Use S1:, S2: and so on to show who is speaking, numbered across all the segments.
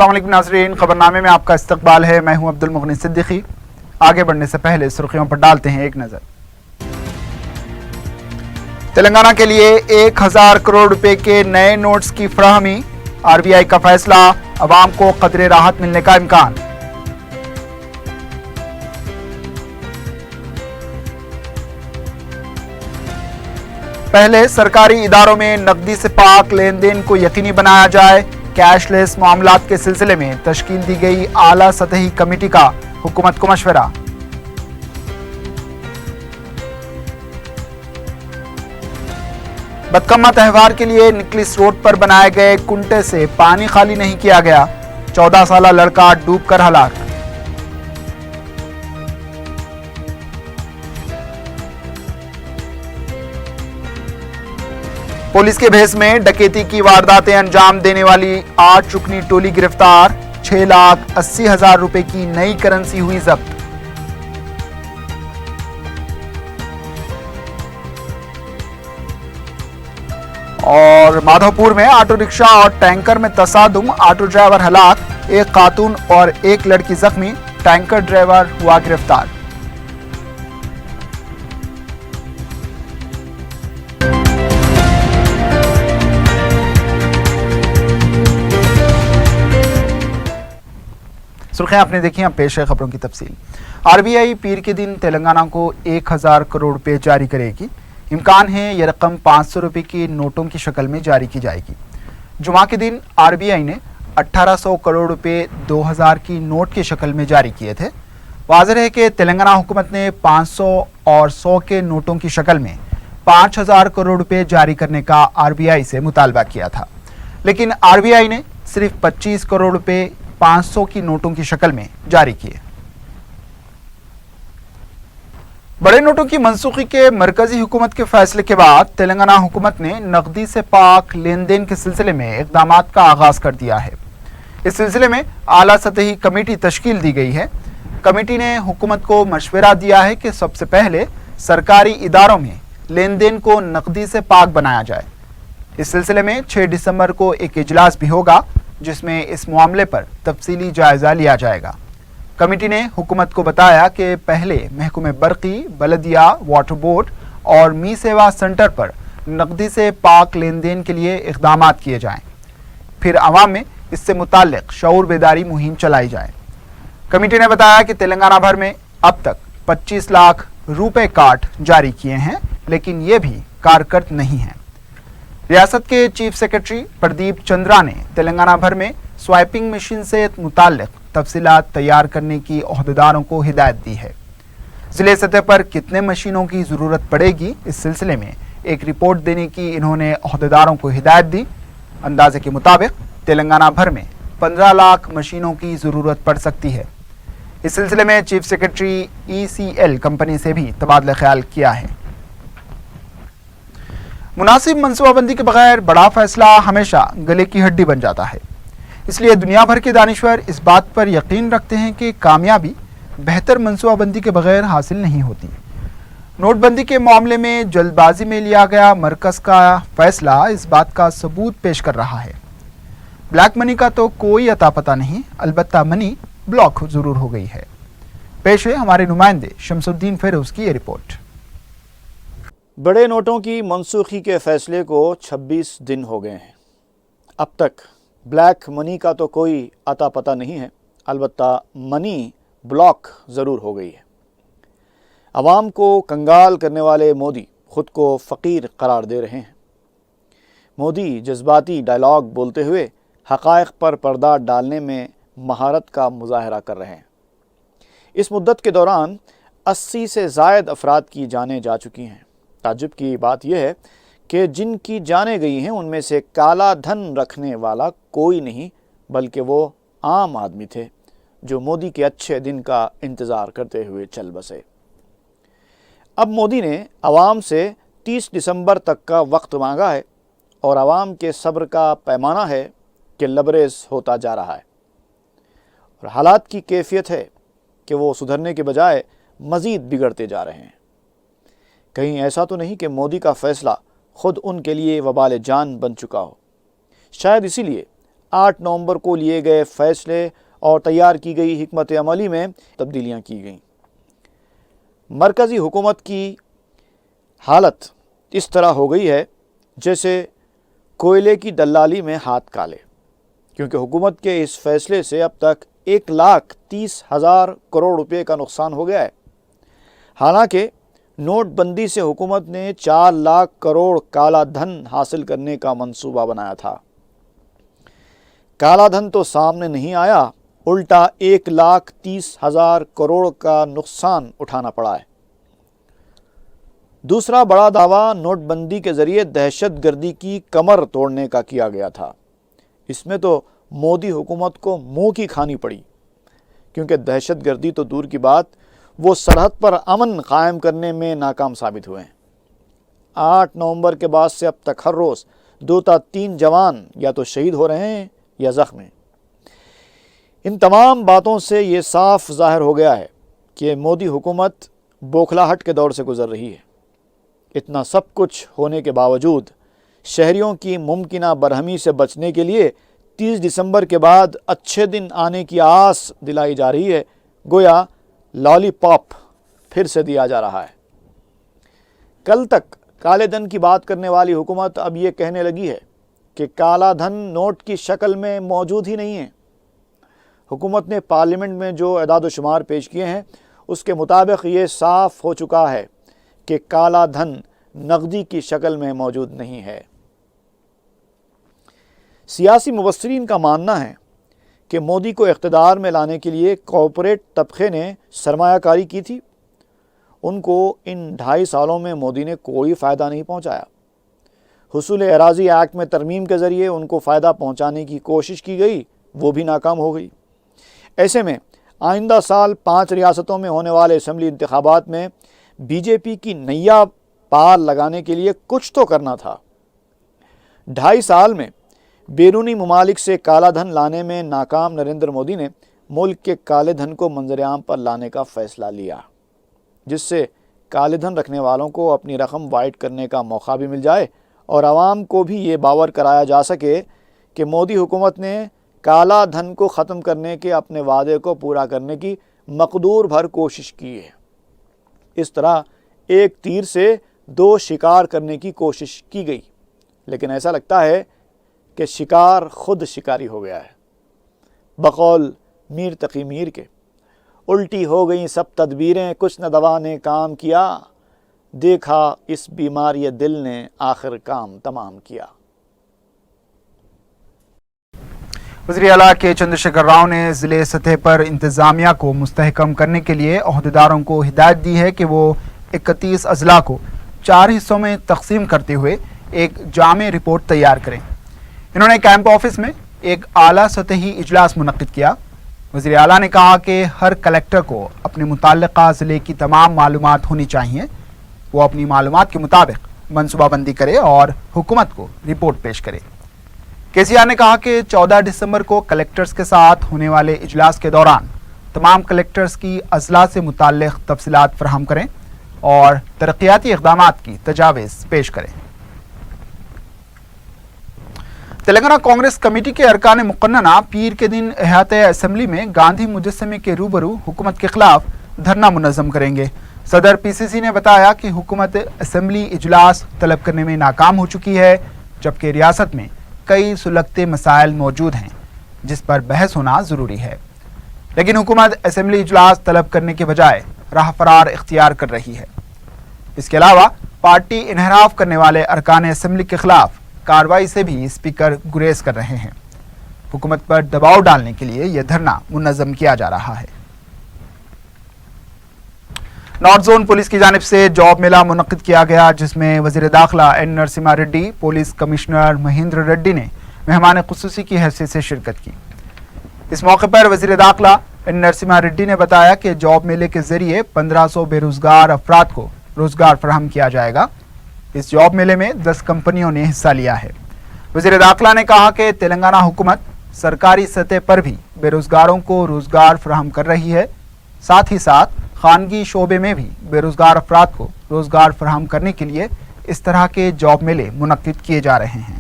S1: अस्सलाम वालेकुम नाज़रीन, खबरनामे में आपका इस्तकबाल है। मैं हूं अब्दुल मुगनी सिद्दीकी। आगे बढ़ने से पहले सुर्खियों पर डालते हैं एक नज़र। तेलंगाना के लिए 1000 करोड़ रुपए के नए नोट्स की फराहमी, आरबीआई का फैसला, अवाम को कदरे राहत मिलने का इम्कान। पहले सरकारी इदारों में नकदी से पाक लेन देन को यकीनी बनाया जाए। कैशलेस मामलात के सिलसिले में तश्कील दी गई आला सतही कमेटी का हुकूमत को मशवरा। बदकम्मा त्यौहार के लिए निकलिस रोड पर बनाए गए कुंटे से पानी खाली नहीं किया गया। 14 साला लड़का डूबकर हलाक। पुलिस के भेस में डकैती की वारदातें अंजाम देने वाली 8 रुकनी टोली गिरफ्तार। 6,80,000 रुपए की नई करेंसी हुई जब्त। और माधोपुर में ऑटो रिक्शा और टैंकर में तसादुम, ऑटो ड्राइवर हलाक, एक खातून और एक लड़की जख्मी, टैंकर ड्राइवर हुआ गिरफ्तार। सुर्खियां आपने देखी, अब पेश है खबरों की तफसील। आरबीआई पीर के दिन तेलंगाना को 1000 करोड़ रुपए जारी करेगी। इम्कान है यह रकम 500 रुपए के नोटों की शक्ल में जारी की जाएगी। जुमा के दिन आरबीआई ने 1800 करोड़ रुपए 2000 की नोट की शक्ल में जारी किए थे। वाज़ेह है कि तेलंगाना हुकूमत ने 500 और 100 के नोटों की शक्ल में 5000 करोड़ रुपए जारी करने का आरबीआई से मुतालबा किया था, लेकिन आरबीआई ने सिर्फ 25 करोड़ रुपए 500 की नोटों की शक्ल में जारी किए। बड़े नोटों की मनसूखी के मरकजी हुकूमत के फैसले के बाद तेलंगाना हुकूमत ने नकदी से पाक लेन देन के सिलसिले में इक़दामात का आगाज कर दिया है। इस सिलसिले में आला सतही कमेटी तश्कील दी गई है। कमेटी ने हुकूमत को मशवरा दिया है कि सबसे पहले सरकारी इदारों में लेन देन को नकदी से पाक बनाया जाए। इस सिलसिले में 6 दिसंबर को एक इजलास भी होगा, जिसमें इस मामले पर तफसीली जायजा लिया जाएगा। कमेटी ने हुकूमत को बताया कि पहले महकमे बरकी, बलदिया, वाटर बोर्ड और मी सेवा सेंटर पर नकदी से पाक लेन देन के लिए इक़दामात किए जाएं, फिर अवाम में इससे मुताल्लिक़ शऊर बेदारी मुहिम चलाई जाए। कमेटी ने बताया कि तेलंगाना भर में अब तक 25 लाख रुपए कार्ड जारी किए हैं, लेकिन ये भी कारगर नहीं हैं। रियासत के चीफ सेक्रेटरी प्रदीप चंद्रा ने तेलंगाना भर में स्वाइपिंग मशीन से मुताल्लिक़ तफसीलात तैयार करने की ओहदेदारों को हिदायत दी है। ज़िले सतह पर कितने मशीनों की ज़रूरत पड़ेगी, इस सिलसिले में एक रिपोर्ट देने की इन्होंने ओहदेदारों को हिदायत दी। अंदाजे के मुताबिक तेलंगाना भर में 15 लाख मशीनों की ज़रूरत पड़ सकती है। इस सिलसिले में चीफ सेक्रेटरी ECL कंपनी से भी तबादला ख्याल किया है। मुनासिब मनसूबाबंदी के बगैर बड़ा फैसला हमेशा गले की हड्डी बन जाता है। इसलिए दुनिया भर के दानिश्वर इस बात पर यकीन रखते हैं कि कामयाबी बेहतर मनसूबाबंदी के बगैर हासिल नहीं होती। नोटबंदी के मामले में जल्दबाजी में लिया गया मरकज का फैसला इस बात का सबूत पेश कर रहा है। ब्लैक मनी का तो कोई अता पता नहीं, अलबत्ता मनी ब्लॉक जरूर हो गई है। पेश है हमारे नुमाइंदे शमसुद्दीन फेरोज की ये रिपोर्ट।
S2: बड़े नोटों की मनसूखी के फैसले को 26 दिन हो गए हैं। अब तक ब्लैक मनी का तो कोई अता पता नहीं है, अलबत्ता मनी ब्लॉक ज़रूर हो गई है। आवाम को कंगाल करने वाले मोदी ख़ुद को फ़कीर करार दे रहे हैं। मोदी जज्बाती डायलॉग बोलते हुए हक़ाइक़ पर पर्दा डालने में महारत का मुज़ाहरा कर रहे हैं। इस मुद्दत के दौरान 80 से ज़ायद अफराद की जानें जा चुकी हैं। ताज्जुब की बात यह है कि जिनकी जानें गई हैं उनमें से काला धन रखने वाला कोई नहीं, बल्कि वो आम आदमी थे जो मोदी के अच्छे दिन का इंतज़ार करते हुए चल बसे। अब मोदी ने आवाम से 30 दिसंबर तक का वक्त मांगा है और आवाम के सब्र का पैमाना है कि लबरेज होता जा रहा है और हालात की कैफियत है कि वो सुधरने के बजाय मज़ीद बिगड़ते जा रहे हैं। कहीं ऐसा तो नहीं कि मोदी का फ़ैसला ख़ुद उनके लिए वबाल जान बन चुका हो। शायद इसीलिए 8 نومبر کو لیے گئے فیصلے اور تیار کی گئی حکمت عملی میں تبدیلیاں کی گئیں۔ مرکزی حکومت کی حالت اس طرح ہو گئی ہے جیسے کوئلے کی دلالی میں ہاتھ کالے، کیونکہ حکومت کے اس فیصلے سے اب تک 1,30,000 کروڑ روپے کا نقصان ہو گیا ہے۔ حالانکہ نوٹ بندی سے حکومت نے 4 لاکھ کروڑ کالا دھن حاصل کرنے کا منصوبہ بنایا تھا۔ کالا دھن تو سامنے نہیں آیا، الٹا 1,30,000 کروڑ کا نقصان اٹھانا پڑا ہے۔ دوسرا بڑا دعویٰ نوٹ بندی کے ذریعے دہشت گردی کی کمر توڑنے کا کیا گیا تھا۔ اس میں تو مودی حکومت کو منہ کی کھانی پڑی، کیونکہ دہشت گردی تو دور کی بات، وہ سرحد پر امن قائم کرنے میں ناکام ثابت ہوئے ہیں۔ 8 نومبر کے بعد سے اب تک ہر روز 2 تا 3 جوان یا تو شہید ہو رہے ہیں یا زخمی۔ ان تمام باتوں سے یہ صاف ظاہر ہو گیا ہے کہ مودی حکومت بوکھلاہٹ کے دور سے گزر رہی ہے۔ اتنا سب کچھ ہونے کے باوجود شہریوں کی ممکنہ برہمی سے بچنے کے لیے 30 دسمبر کے بعد اچھے دن آنے کی آس دلائی جا رہی ہے، گویا لالی پاپ پھر سے دیا جا رہا ہے۔ کل تک کالے دھن کی بات کرنے والی حکومت اب یہ کہنے لگی ہے کہ کالا دھن نوٹ کی شکل میں موجود ہی نہیں ہے۔ حکومت نے پارلیمنٹ میں جو اعداد و شمار پیش کیے ہیں اس کے مطابق یہ صاف ہو چکا ہے کہ کالا دھن نقدی کی شکل میں موجود نہیں ہے۔ سیاسی مبصرین کا ماننا ہے کہ مودی کو اقتدار میں لانے کے لیے کارپوریٹ طبقے نے سرمایہ کاری کی تھی۔ ان کو ان 2.5 سالوں میں مودی نے کوئی فائدہ نہیں پہنچایا۔ حصول اراضی ایکٹ میں ترمیم کے ذریعے ان کو فائدہ پہنچانے کی کوشش کی گئی، وہ بھی ناکام ہو گئی۔ ایسے میں آئندہ سال 5 ریاستوں میں ہونے والے اسمبلی انتخابات میں بی جے پی کی نیا پار لگانے کے لیے کچھ تو کرنا تھا۔ 2.5 سال میں بیرونی ممالک سے کالا دھن لانے میں ناکام نریندر مودی نے ملک کے کالے دھن کو منظر عام پر لانے کا فیصلہ لیا، جس سے کالے دھن رکھنے والوں کو اپنی رقم وائٹ کرنے کا موقع بھی مل جائے اور عوام کو بھی یہ باور کرایا جا سکے کہ مودی حکومت نے کالا دھن کو ختم کرنے کے اپنے وعدے کو پورا کرنے کی مقدور بھر کوشش کی ہے۔ اس طرح ایک تیر سے 2 شکار کرنے کی کوشش کی گئی، لیکن ایسا لگتا ہے کہ شکار خود شکاری ہو گیا ہے۔ بقول میر تقی میر کے، الٹی ہو گئیں سب تدبیریں، کچھ نہ دوا نے کام کیا، دیکھا اس بیماری دل نے آخر کام تمام کیا۔
S1: وزیر اعلیٰ کے چندر شیکھر راؤ نے ضلع سطح پر انتظامیہ کو مستحکم کرنے کے لیے عہدیداروں کو ہدایت دی ہے کہ وہ 31 اضلاع کو 4 حصوں میں تقسیم کرتے ہوئے ایک جامع رپورٹ تیار کریں۔ انہوں نے کیمپ آفس میں ایک اعلیٰ سطحی اجلاس منعقد کیا۔ وزیر اعلیٰ نے کہا کہ ہر کلیکٹر کو اپنے متعلقہ ضلع کی تمام معلومات ہونی چاہیے، وہ اپنی معلومات کے مطابق منصوبہ بندی کرے اور حکومت کو رپورٹ پیش کرے۔ کے سی آر نے کہا کہ 14 دسمبر کو کلیکٹرز کے ساتھ ہونے والے اجلاس کے دوران تمام کلیکٹرز کی اضلاع سے متعلق تفصیلات فراہم کریں اور ترقیاتی اقدامات کی تجاویز پیش کریں۔ تلنگانہ کانگریس کمیٹی کے ارکان مقننہ پیر کے دن احاطہ اسمبلی میں گاندھی مجسمے کے روبرو حکومت کے خلاف دھرنا منظم کریں گے۔ صدر پی سی سی نے بتایا کہ حکومت اسمبلی اجلاس طلب کرنے میں ناکام ہو چکی ہے، جبکہ ریاست میں کئی سلگتے مسائل موجود ہیں جس پر بحث ہونا ضروری ہے، لیکن حکومت اسمبلی اجلاس طلب کرنے کے بجائے راہ فرار اختیار کر رہی ہے۔ اس کے علاوہ پارٹی انحراف کرنے والے ارکان اسمبلی کے خلاف کارروائی سے بھی اسپیکر گریز کر رہے ہیں۔ حکومت پر دباؤ ڈالنے کے لیے یہ دھرنا منظم کیا جا رہا ہے۔ نارتھ زون پولیس کی جانب سے جاب میلہ منعقد کیا گیا، جس میں وزیر داخلہ N Narasimha Reddy, police commissioner Mahender Reddy نے مہمان خصوصی کی حیثیت سے شرکت کی۔ اس موقع پر وزیر داخلہ این نرسمہا ریڈی نے بتایا کہ جاب میلے کے ذریعے 1500 بے روزگار افراد کو روزگار فراہم کیا جائے گا۔ اس جاب میلے میں 10 کمپنیوں نے حصہ لیا ہے۔ وزیر داخلہ نے کہا کہ تلنگانہ حکومت سرکاری سطح پر بھی بے روزگاروں کو روزگار فراہم کر رہی ہے، ساتھ ہی ساتھ خانگی شعبے میں بھی بے روزگار افراد کو روزگار فراہم کرنے کے لیے اس طرح کے جاب میلے منعقد کیے جا رہے ہیں۔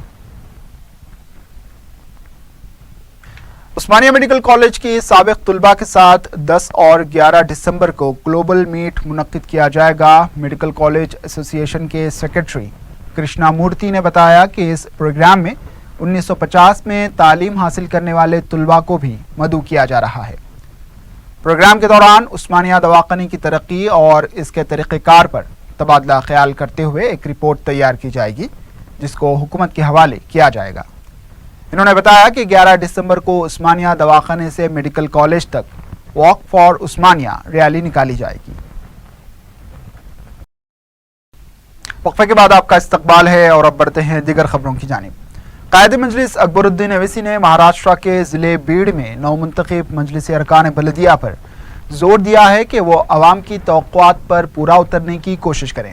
S1: عثمانیہ میڈیکل کالج کی سابق طلباء کے ساتھ 10 اور 11 دسمبر کو گلوبل میٹ منعقد کیا جائے گا۔ میڈیکل کالج ایسوسی ایشن کے سیکرٹری کرشنا مورتی نے بتایا کہ اس پروگرام میں 1950 میں تعلیم حاصل کرنے والے طلباء کو بھی مدعو کیا جا رہا ہے۔ پروگرام کے دوران عثمانیہ دواخانے کی ترقی اور اس کے طریقہ کار پر تبادلہ خیال کرتے ہوئے ایک رپورٹ تیار کی جائے گی، جس کو حکومت کے حوالے کیا جائے گا۔ انہوں نے بتایا کہ 11 دسمبر کو عثمانیہ دواخانے سے میڈیکل کالج تک واک فار عثمانیہ ریلی نکالی جائے گی۔ وقفے کے بعد آپ کا استقبال ہے اور اب بڑھتے ہیں دیگر خبروں کی جانب۔ قائد مجلس اکبر الدین اویسی نے مہاراشٹر کے ضلع بیڑ میں نومنتخب مجلس ارکان بلدیہ پر زور دیا ہے کہ وہ عوام کی توقعات پر پورا اترنے کی کوشش کریں۔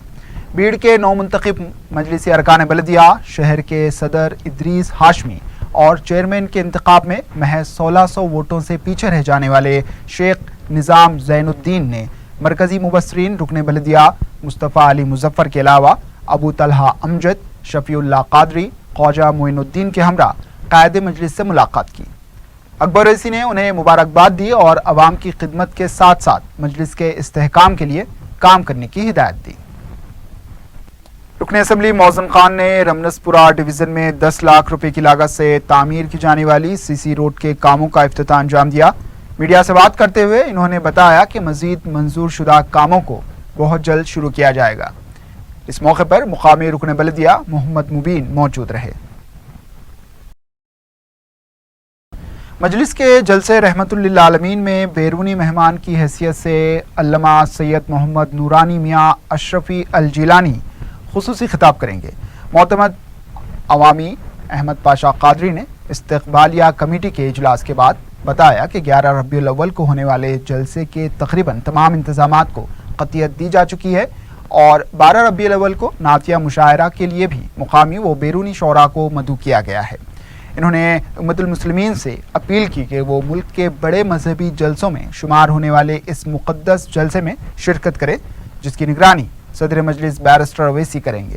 S1: بیڑ کے نومنتخب مجلس ارکان بلدیہ شہر کے صدر ادریس ہاشمی اور چیئرمین کے انتخاب میں محض 1600 ووٹوں سے پیچھے رہ جانے والے شیخ نظام زین الدین نے مرکزی مبصرین رکن بلدیہ مصطفیٰ علی مظفر کے علاوہ ابو طلحہ امجد، شفیع اللہ قادری، خواجہ معین الدین کے ہمراہ قائد مجلس سے ملاقات کی۔ اکبر اویسی نے انہیں مبارکباد دی اور عوام کی خدمت کے ساتھ ساتھ مجلس کے استحکام کے لیے کام کرنے کی ہدایت دی۔ رکن اسمبلی موزن خان نے رمنسپورہ ڈویژن میں 10 لاکھ روپے کی لاگت سے تعمیر کی جانے والی CC روڈ کے کاموں کا افتتاح انجام دیا۔ میڈیا سے بات کرتے ہوئے انہوں نے بتایا کہ مزید منظور شدہ کاموں کو بہت جلد شروع کیا جائے گا۔ اس موقع پر مقامی رکن بلدیہ محمد مبین موجود رہے۔ مجلس کے جلسے رحمت للعالمین میں بیرونی مہمان کی حیثیت سے علامہ سید محمد نورانی میاں اشرفی الجیلانی خصوصی خطاب کریں گے۔ معتمد عوامی احمد پاشا قادری نے استقبالیہ کمیٹی کے اجلاس کے بعد بتایا کہ 11 ربیع الاول کو ہونے والے جلسے کے تقریباً تمام انتظامات کو قطعیت دی جا چکی ہے اور 12 ربیع الاول کو نعتیہ مشاعرہ کے لیے بھی مقامی و بیرونی شعراء کو مدعو کیا گیا ہے۔ انہوں نے امت المسلمین سے اپیل کی کہ وہ ملک کے بڑے مذہبی جلسوں میں شمار ہونے والے اس مقدس جلسے میں شرکت کریں، جس کی نگرانی صدر مجلس بیرسٹر اویسی کریں گے۔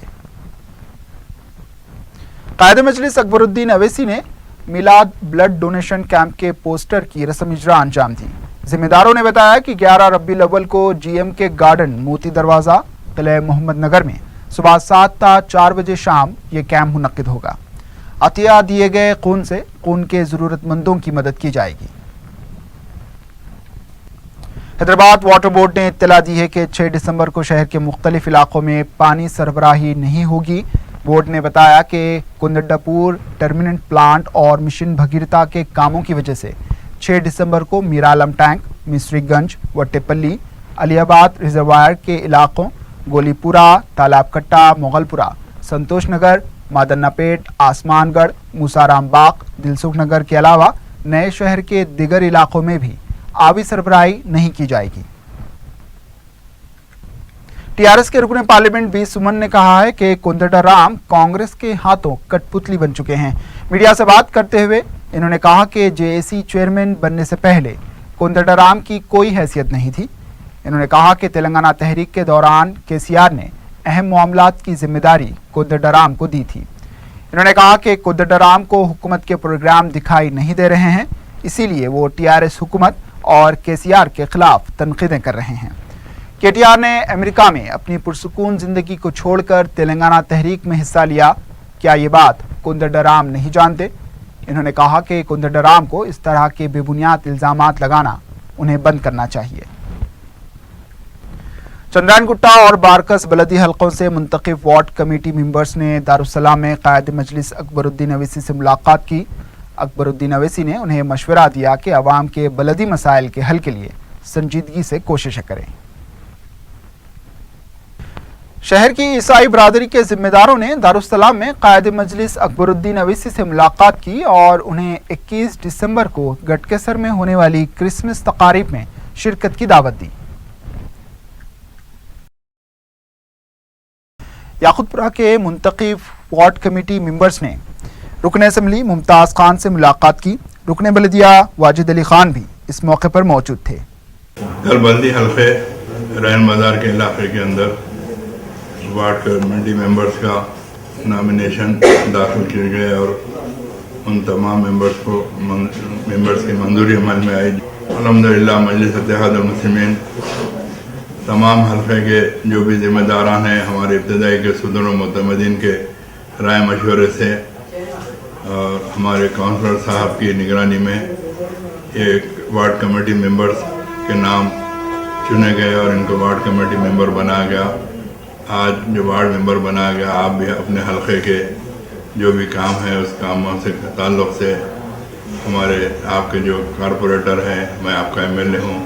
S1: قائد مجلس اکبر الدین اویسی نے میلاد بلڈ ڈونیشن کیمپ کے پوسٹر کی رسم اجرا انجام دی۔ ذمہ داروں نے بتایا کہ 11 ربیع الاول کو GM کے گارڈن موتی دروازہ قلعہ محمد نگر میں صبح 7 تا 4 بجے شام یہ کیمپ منعقد ہوگا۔ عطیہ دیے گئے خون سے خون کے ضرورت مندوں کی مدد کی جائے گی۔ حیدرآباد واٹر بورڈ نے اطلاع دی ہے کہ 6 دسمبر کو شہر کے مختلف علاقوں میں پانی سربراہی نہیں ہوگی۔ بورڈ نے بتایا کہ کندڈاپور ٹرمیننٹ پلانٹ اور مشن بھگیرتا کے کاموں کی وجہ سے 6 دسمبر کو میرالم ٹینک، مصری گنج، وٹے پلی، علی آباد ریزروائر کے علاقوں، گولی پورہ، تالاب کٹا، مغل پورہ، سنتوش نگر، مادنا پیٹ، آسمان گڑھ، موسارام باغ، دلسکھ نگر کے علاوہ نئے شہر کے دیگر علاقوں میں بھی آبی سربراہی نہیں کی جائے گی۔ TRS کے رکن پارلیمنٹ بی سمن نے کہا ہے کہ کندڈا رام کانگریس کے ہاتھوں کٹ پتلی بن چکے ہیں۔ میڈیا سے بات کرتے ہوئے انہوں نے کہا کہ JAC چیئرمین بننے سے پہلے کندڈا رام کی کوئی حیثیت نہیں تھی۔ انہوں نے کہا کہ تلنگانہ تحریک کے دوران KCR نے اہم معاملات کی ذمہ داری کندڈا رام کو دی تھی۔ انہوں نے کہا کہ کندڈا رام کو حکومت کے پروگرام دکھائی نہیں دے رہے ہیں، اسی لیے وہ TRS حکومت اور KCR کے خلاف تنقیدیں کر رہے ہیں۔ KTR نے امریکہ میں اپنی پرسکون زندگی کو چھوڑ کر تلنگانہ تحریک میں حصہ لیا، کیا یہ بات کندڈا رام نہیں جانتے؟ انہوں نے کہا کہ کندڈا رام کو اس طرح کے بے بنیاد الزامات لگانا انہیں بند کرنا چاہیے۔ چندرائن گٹا اور بارکس بلدی حلقوں سے منتخب وارڈ کمیٹی ممبرز نے دارالسلام میں قائد مجلس اکبر الدین اویسی سے ملاقات کی۔ اکبر الدین اویسی نے انہیں مشورہ دیا کہ عوام کے بلدی مسائل کے حل کے لیے سنجیدگی سے کوششیں کریں۔ شہر کی عیسائی برادری کے ذمہ داروں نے دارالسلام میں قائد مجلس اکبر الدین اویسی سے ملاقات کی اور انہیں 21 دسمبر کو گٹکیسر میں ہونے والی کرسمس تقاریب میں شرکت کی دعوت دی۔ یاقوت پورہ کے منتخب وارڈ کمیٹی ممبرز نے رکن اسمبلی ممتاز خان سے ملاقات کی۔ رکن بلدیہ واجد علی خان بھی اس موقع پر موجود تھے۔
S3: بلدی حلقے رین مزار کے علاقے کے اندر وارڈ کمیٹی ممبرز کا نامینیشن داخل کیے گئے اور उन तमाम मेंबर्स की मंजूरी अमल में आई। अल्हम्दुलिल्लाह मजलिस इत्तेहादुल मुस्लिमीन तमाम हल्के के जो भी जिम्मेदारान हैं हमारे इब्तदाई के सदर व मुतमदीन के राय मशवरे से और हमारे काउंसलर साहब की निगरानी में एक वार्ड कमेटी मेंबर्स के नाम चुने गए और इनको वार्ड कमेटी मेंबर बनाया गया। आज जो वार्ड मेंबर बनाया गया, आप भी अपने हल्के के जो भी काम है उस कामों से ताल्लुक़ से हमारे आपके जो कारपोरेटर हैं, मैं आपका एमएलए हूँ,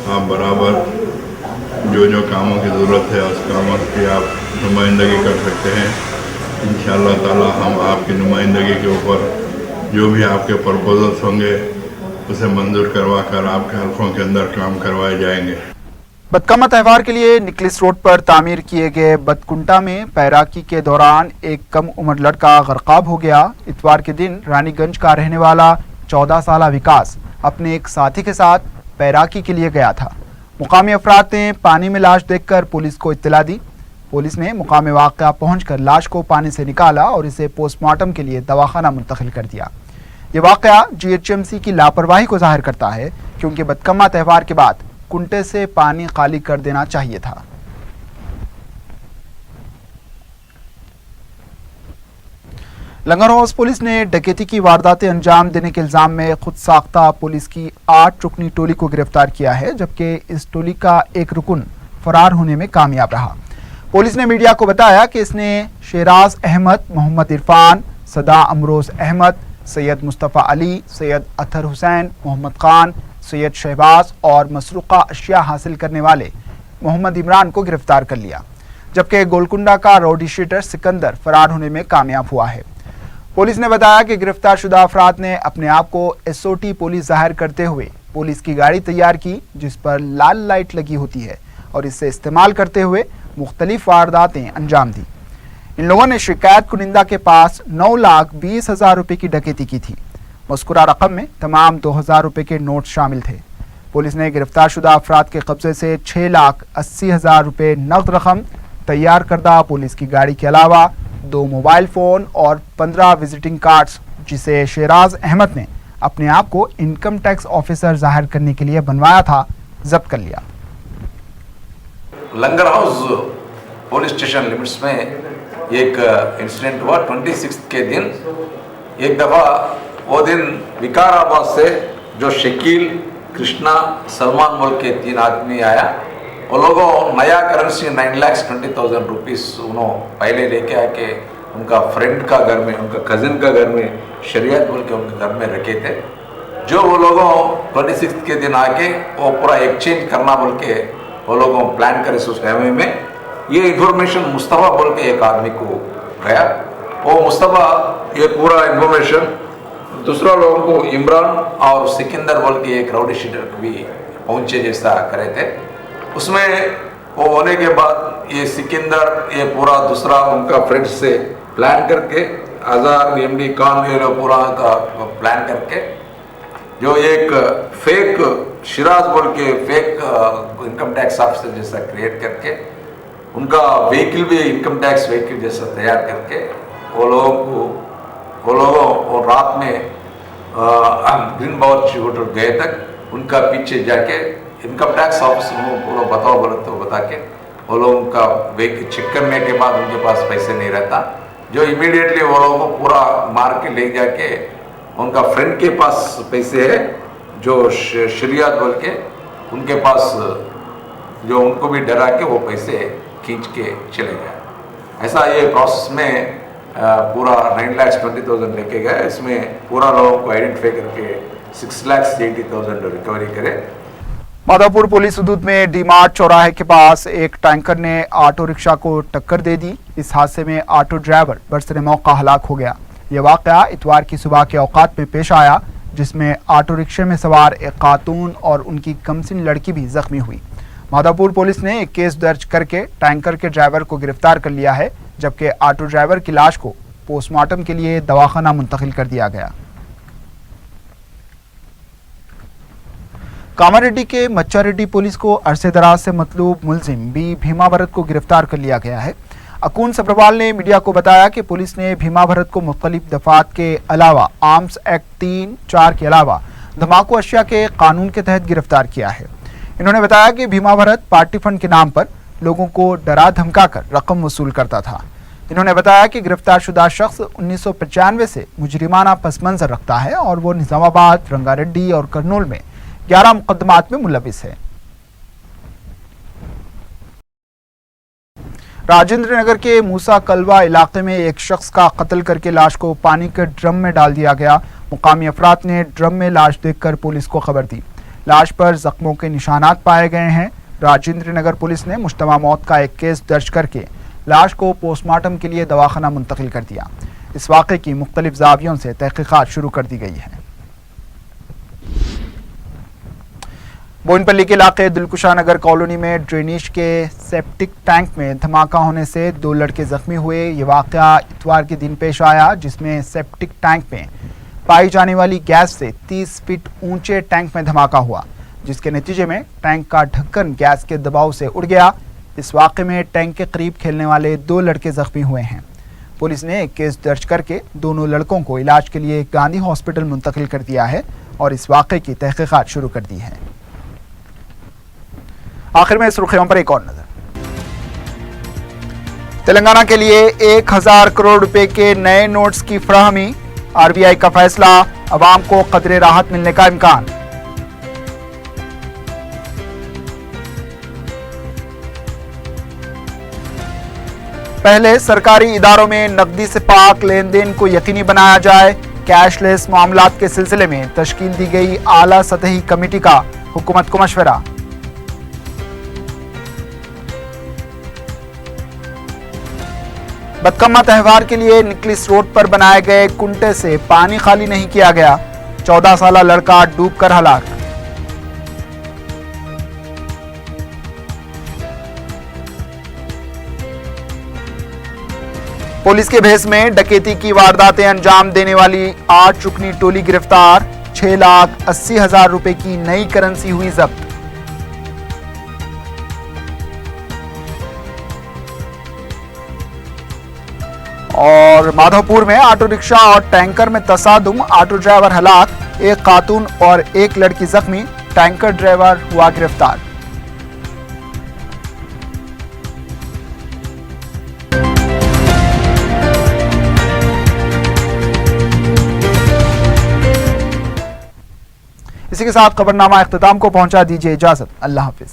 S3: आप बराबर जो कामों की ज़रूरत है उस कामों की आप नुमाइंदगी कर सकते हैं। इंशाअल्लाह ताला हम आपकी नुमाइंदगी के ऊपर जो भी आपके प्रपोजल्स होंगे उसे मंजूर करवा कर आपके हल्कों के अंदर काम करवाए जाएंगे।
S1: बदकामा त्यौहार के लिए निकलिस रोड पर तामीर किए गए बदकुंटा में पैराकी के दौरान एक कम उम्र लड़का गरकाब हो गया। इतवार के दिन रानीगंज का रहने वाला 14 साला विकास अपने एक साथी के साथ पैराकी के लिए गया था। मुकामी अफराद ने पानी में लाश देखकर पुलिस को इत्तला दी। पुलिस ने मुकामे वाक़या पहुंचकर लाश को पानी से निकाला और इसे पोस्टमार्टम के लिए दवाखाना मुंतकिल कर दिया। ये वाक़या GHMC की लापरवाही को जाहिर करता है, क्योंकि बदकम्मा त्यौहार के बाद कुंटे से पानी खाली कर देना चाहिए था। लंगर हाउस पुलिस ने डकैती की वारदातें अंजाम देने के इल्जाम में खुद साख्ता पुलिस की 8 रुकनी टोली को गिरफ्तार किया है, जबकि इस टोली का एक रुकन फरार होने में कामयाब रहा। पुलिस ने मीडिया को बताया कि इसने शेराज अहमद, मोहम्मद इरफान, सदा अमरोज अहमद, सैयद मुस्तफ़ा अली, सैयद अतहर हुसैन, मोहम्मद खान, सैयद शहबाज और मसरूक़ा अशिया हासिल करने वाले मोहम्मद इमरान को गिरफ्तार कर लिया, जबकि गोलकुंडा का रौडी शीटर सिकंदर फरार होने में कामयाब हुआ है। पुलिस ने बताया कि गिरफ्तार शुदा अफराद ने अपने आप को SOT पुलिस जाहिर करते हुए पुलिस की गाड़ी तैयार की, जिस पर लाल लाइट लगी होती है, और इसे इस्तेमाल करते हुए मुख्तलिफ वारदातें अंजाम दी। इन लोगों ने शिकायत कुनिंदा के पास 9,20,000 रुपये की डकैती की थी। मज़कूरा रकम में तमाम 2,000 रुपये के नोट शामिल थे। पुलिस ने गिरफ्तार शुदा अफराद के कब्जे से 6,80,000 रुपये नकद रकम, तैयार करदा पुलिस की गाड़ी के अलावा 2 मोबाइल फ़ोन और 15 विजिटिंग कार्ड्स, जिसे शेराज अहमद ने अपने आप को इनकम टैक्स ऑफिसर जाहिर करने के लिए बनवाया था, जब्त कर लिया।
S4: लंगर हाउस पुलिस स्टेशन लिमिट्स में एक इंसिडेंट हुआ 26 के दिन। एक दफ़ा वो दिन विकाराबाद से जो शकील, कृष्णा, सलमान बोल के 3 आदमी आया। वो लोगों नया करेंसी 9,20,000 रुपीस उन्होंने पहले लेके आके उनका फ्रेंड का घर में, उनका कज़न का घर में, शरीयत बोल के उनके घर में रखे थे। जो वो लोगों 26 के दिन आके वो पूरा एक्सचेंज करना बोल के वो लोगों प्लान करे उस टाइम में। ये इन्फॉर्मेशन मुस्तफ़ा बोल के एक आदमी को गया। वो मुस्तफ़ा ये पूरा इन्फॉर्मेशन दूसरा लोगों को इमरान और सिकंदर बोल के एक राउडी शीटर को भी पहुंचे जैसा करे थे। उसमें वो होने के बाद ये सिकंदर ये पूरा दूसरा उनका फ्रेंड से प्लान करके आज़ाद MD खान ये पूरा का प्लान करके जो एक फेक शिराज बोल के फेक इनकम टैक्स ऑफिसर जैसा क्रिएट करके उनका व्हीकल भी इनकम टैक्स व्हीकल जैसा तैयार करके वो लोगों रात में ग्रीन बाउच होटल गए तक उनका पीछे जाके इनकम टैक्स ऑफिसर को पूरा बताओ बोले तो बता के वो लोगों का व्हीकल चेक करने के बाद उनके पास पैसे नहीं रहता, जो इमीडिएटली वो लोगों को पूरा मार के ले जाके उनका फ्रेंड के पास पैसे है जो शरीयत बोल के उनके पास, जो उनको भी डरा के वो पैसे खींच के चले गए। ऐसा ये प्रोसेस में पूरा 9,20,000 लेके गए। इसमें पूरा लोगों को आइडेंटिफाई करके 6,80,000 रिकवरी करे।
S1: माधवपुर पुलिस हदूद में डी-मार्ट चौराहे के पास एक टैंकर ने ऑटो रिक्शा को टक्कर दे दी। इस हादसे में ऑटो ड्राइवर बरसरे मौका हलाक हो गया। यह वाक़या इतवार की सुबह के औकात में पेश आया, जिसमें ऑटो रिक्शे में सवार एक खातून और उनकी कमसिन लड़की भी जख्मी हुई। माधवपुर पुलिस ने एक केस दर्ज करके टैंकर के ड्राइवर को गिरफ्तार कर लिया है, जबकि ऑटो ड्राइवर की लाश को पोस्टमार्टम के लिए दवाखाना मुंतकिल कर दिया गया। कामारेड्डी के मच्चारेड्डी पुलिस को अरसे दराज से मतलूब मुलजिम बी भीमावरत को गिरफ्तार कर लिया गया है। अकून सब्रवाल ने मीडिया को बताया कि पुलिस ने भीमा भरत को मुख्तलिफ दफात के अलावा आर्म्स एक्ट 3-4 के अलावा धमाकू अशिया के कानून के तहत गिरफ्तार किया है। इन्होंने बताया कि भीमा भरत पार्टी फंड के नाम पर लोगों को डरा धमकाकर रकम वसूल करता था। इन्होंने बताया कि गिरफ्तार शुदा शख्स 1995 से मुजरिमाना पस मंजर रखता है और वो निजामाबाद, रंगारेड्डी और करनूल में 11 मुकदमात में मुलविस है। राजेंद्र नगर के मूसा कलवा इलाके में एक शख्स का कत्ल करके लाश को पानी के ड्रम में डाल दिया गया। मुकामी अफराद ने ड्रम में लाश देखकर पुलिस को खबर दी। लाश पर जख्मों के निशानात पाए गए हैं। राजेंद्र नगर पुलिस ने मुश्तबा मौत का एक केस दर्ज करके लाश को पोस्टमार्टम के लिए दवाखाना मुंतकिल कर दिया। इस वाक़े की मुख्तलिफ ज़ावियों से तहकीक़ात शुरू कर दी गई है। बोइनपल्ली के इलाके दिलकुशा नगर कॉलोनी में ड्रेनेज के सेप्टिक टैंक में धमाका होने से 2 लड़के जख्मी हुए। ये वाक़या इतवार के दिन पेश आया, जिसमें सेप्टिक टैंक में पाई जाने वाली गैस से 30 फीट ऊंचे टैंक में धमाका हुआ, जिसके नतीजे में टैंक का ढक्कन गैस के दबाव से उड़ गया। इस वाक़े में टैंक के करीब खेलने वाले 2 लड़के जख्मी हुए हैं। पुलिस ने एक केस दर्ज करके दोनों लड़कों को इलाज के लिए गांधी हॉस्पिटल मुंतकिल कर दिया है और इस वाक़े की तहकीक़ात शुरू कर दी है। आखिर में सुर्खियों पर एक और नजर। तेलंगाना के लिए 1000 करोड़ रुपए के नए नोट्स की फराहमी, आरबीआई का फैसला, अवाम को कदरे राहत मिलने का इम्कान। पहले सरकारी इदारों में नकदी से पाक लेन देन को यकीनी बनाया जाए। कैशलेस मामलात के सिलसिले में तश्कील दी गई आला सतही कमेटी का हुकूमत को मशवरा। बदकम्मा त्यौहार के लिए निकलिस रोड पर बनाए गए कुंटे से पानी खाली नहीं किया गया। 14 साला लड़का डूबकर हलाक। पुलिस के भेस में डकैती की वारदातें अंजाम देने वाली 8 रुकनी टोली गिरफ्तार। 6,80,000 रुपए की नई करेंसी हुई जब्त। और माधवपुर में ऑटो रिक्शा और टैंकर में तसादुम, ऑटो ड्राइवर हलाक, एक खातून और एक लड़की जख्मी, टैंकर ड्राइवर हुआ गिरफ्तार। इसी के साथ खबरनामा इख्तिताम को पहुंचा। दीजिए इजाजत। अल्लाह हाफिज।